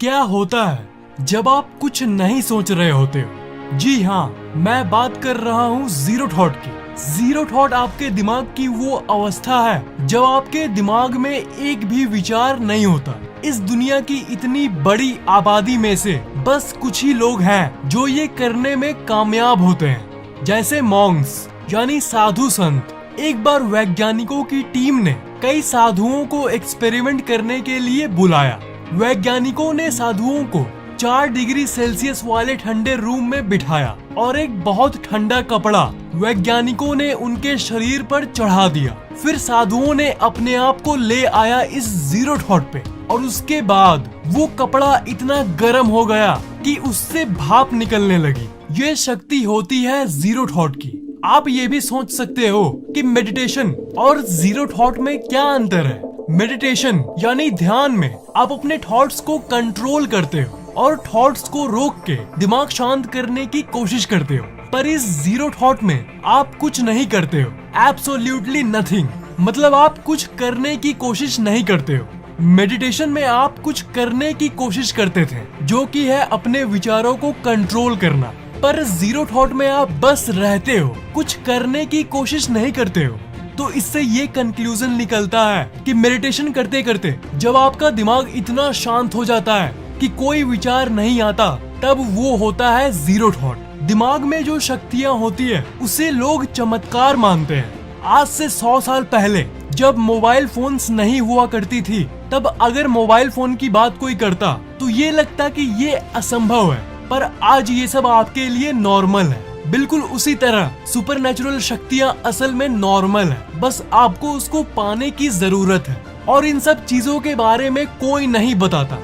क्या होता है जब आप कुछ नहीं सोच रहे होते हो? जी हाँ, मैं बात कर रहा हूँ जीरो थॉट की। जीरो थॉट आपके दिमाग की वो अवस्था है जब आपके दिमाग में एक भी विचार नहीं होता। इस दुनिया की इतनी बड़ी आबादी में से बस कुछ ही लोग हैं जो ये करने में कामयाब होते हैं, जैसे मॉन्क्स यानी साधु संत। एक बार वैज्ञानिकों की टीम ने कई साधुओं को एक्सपेरिमेंट करने के लिए बुलाया। वैज्ञानिकों ने साधुओं को 4 डिग्री सेल्सियस वाले ठंडे रूम में बिठाया और एक बहुत ठंडा कपड़ा वैज्ञानिकों ने उनके शरीर पर चढ़ा दिया। फिर साधुओं ने अपने आप को ले आया इस जीरो थॉट पे और उसके बाद वो कपड़ा इतना गर्म हो गया कि उससे भाप निकलने लगी। ये शक्ति होती है जीरो थॉट की। आप ये भी सोच सकते हो कि मेडिटेशन और जीरो थॉट में क्या अंतर है। मेडिटेशन यानी ध्यान में आप अपने थॉट्स को कंट्रोल करते हो और थॉट्स को रोक के दिमाग शांत करने की कोशिश करते हो। पर इस जीरो थॉट में आप कुछ नहीं करते हो, एब्सोल्युटली नथिंग। मतलब आप कुछ करने की कोशिश नहीं करते हो। मेडिटेशन में आप कुछ करने की कोशिश करते थे, जो कि है अपने विचारों को कंट्रोल करना। पर जीरो थॉट में आप बस रहते हो, कुछ करने की कोशिश नहीं करते हो। तो इससे ये कंक्लूजन निकलता है कि मेडिटेशन करते करते जब आपका दिमाग इतना शांत हो जाता है कि कोई विचार नहीं आता, तब वो होता है जीरो थॉट। दिमाग में जो शक्तियाँ होती है उसे लोग चमत्कार मानते हैं। आज से 100 साल पहले जब मोबाइल फोन्स नहीं हुआ करती थी, तब अगर मोबाइल फोन की बात कोई करता तो ये लगता कि ये असंभव है। पर आज ये सब आपके लिए नॉर्मल है। बिल्कुल उसी तरह सुपरनैचुरल शक्तियाँ असल में नॉर्मल है, बस आपको उसको पाने की जरूरत है। और इन सब चीजों के बारे में कोई नहीं बताता।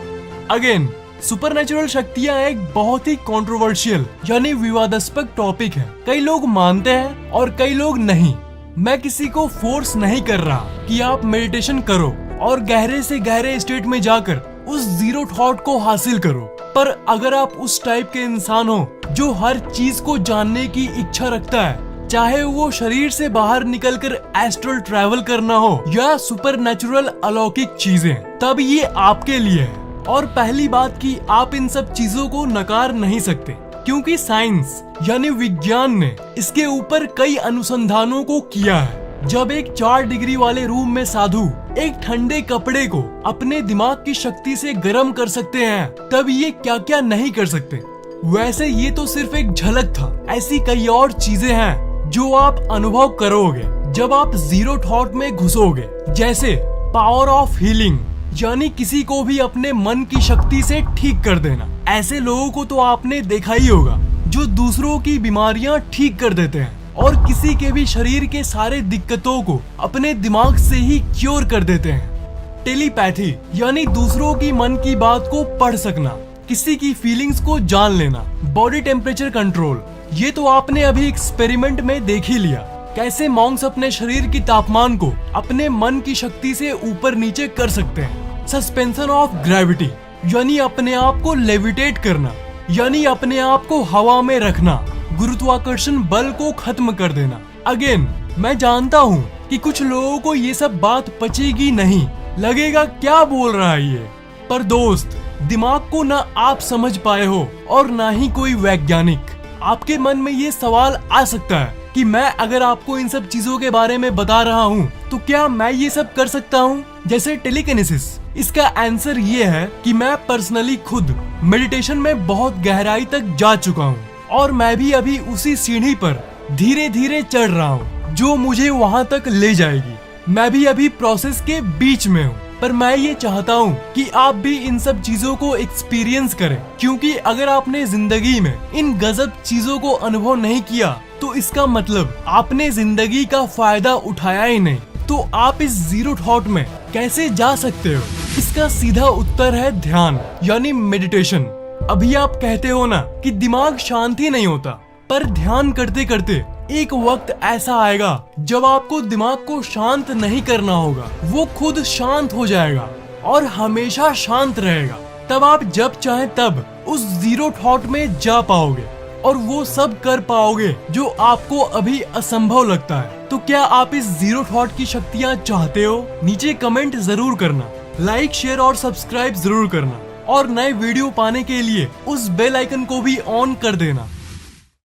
अगेन, सुपरनैचुरल शक्तियाँ एक बहुत ही कंट्रोवर्शियल यानी विवादास्पद टॉपिक है। कई लोग मानते हैं और कई लोग नहीं। मैं किसी को फोर्स नहीं कर रहा कि आप मेडिटेशन करो और गहरे से गहरे स्टेट में जाकर उस जीरो थॉट को हासिल करो। पर अगर आप उस टाइप के इंसान हो जो हर चीज को जानने की इच्छा रखता है, चाहे वो शरीर से बाहर निकलकर एस्ट्रल ट्रैवल करना हो या सुपरनैचुरल अलौकिक चीजें, तब ये आपके लिए है। और पहली बात कि आप इन सब चीजों को नकार नहीं सकते, क्योंकि साइंस यानी विज्ञान ने इसके ऊपर कई अनुसंधानों को किया है। जब एक 4 डिग्री वाले रूम में साधु एक ठंडे कपड़े को अपने दिमाग की शक्ति से गर्म कर सकते हैं, तब ये क्या क्या नहीं कर सकते। वैसे ये तो सिर्फ एक झलक था, ऐसी कई और चीजें हैं जो आप अनुभव करोगे जब आप जीरो थॉट में घुसोगे। जैसे पावर ऑफ हीलिंग, यानी किसी को भी अपने मन की शक्ति से ठीक कर देना। ऐसे लोगों को तो आपने देखा ही होगा जो दूसरों की बीमारियां ठीक कर देते हैं और किसी के भी शरीर के सारे दिक्कतों को अपने दिमाग से ही क्योर कर देते हैं। टेलीपैथी यानी दूसरों की मन की बात को पढ़ सकना, किसी की फीलिंग्स को जान लेना। बॉडी टेम्परेचर कंट्रोल, ये तो आपने अभी एक्सपेरिमेंट में देख ही लिया, कैसे मॉन्क्स अपने शरीर की तापमान को अपने मन की शक्ति से ऊपर नीचे कर सकते हैं। सस्पेंशन ऑफ ग्रेविटी यानी अपने आप को लेविटेट करना, यानी अपने आप को हवा में रखना, गुरुत्वाकर्षण बल को खत्म कर देना। अगेन, मैं जानता हूँ कि कुछ लोगों को ये सब बात पचेगी नहीं, लगेगा क्या बोल रहा है ये। पर दोस्त, दिमाग को ना आप समझ पाए हो और ना ही कोई वैज्ञानिक। आपके मन में ये सवाल आ सकता है कि मैं अगर आपको इन सब चीजों के बारे में बता रहा हूँ तो क्या मैं ये सब कर सकता हूँ, जैसे टेलीकिनेसिस। इसका आंसर ये है कि मैं पर्सनली खुद मेडिटेशन में बहुत गहराई तक जा चुका हूँ और मैं भी अभी उसी सीढ़ी पर धीरे धीरे चढ़ रहा हूँ जो मुझे वहाँ तक ले जाएगी। मैं भी अभी प्रोसेस के बीच में हूँ, पर मैं ये चाहता हूँ कि आप भी इन सब चीजों को एक्सपीरियंस करें, क्योंकि अगर आपने जिंदगी में इन गजब चीजों को अनुभव नहीं किया तो इसका मतलब आपने जिंदगी का फायदा उठाया ही नहीं। तो आप इस जीरो थॉट में कैसे जा सकते हो? इसका सीधा उत्तर है ध्यान यानी मेडिटेशन। अभी आप कहते हो ना कि दिमाग शांत ही नहीं होता, पर ध्यान करते करते एक वक्त ऐसा आएगा जब आपको दिमाग को शांत नहीं करना होगा, वो खुद शांत हो जाएगा और हमेशा शांत रहेगा। तब आप जब चाहे तब उस जीरो थॉट में जा पाओगे और वो सब कर पाओगे जो आपको अभी असंभव लगता है। तो क्या आप इस जीरो थॉट की शक्तियाँ चाहते हो? नीचे कमेंट जरूर करना, लाइक शेयर और सब्सक्राइब जरूर करना। और नए वीडियो पाने के लिए उस बेल आइकन को भी ऑन कर देना।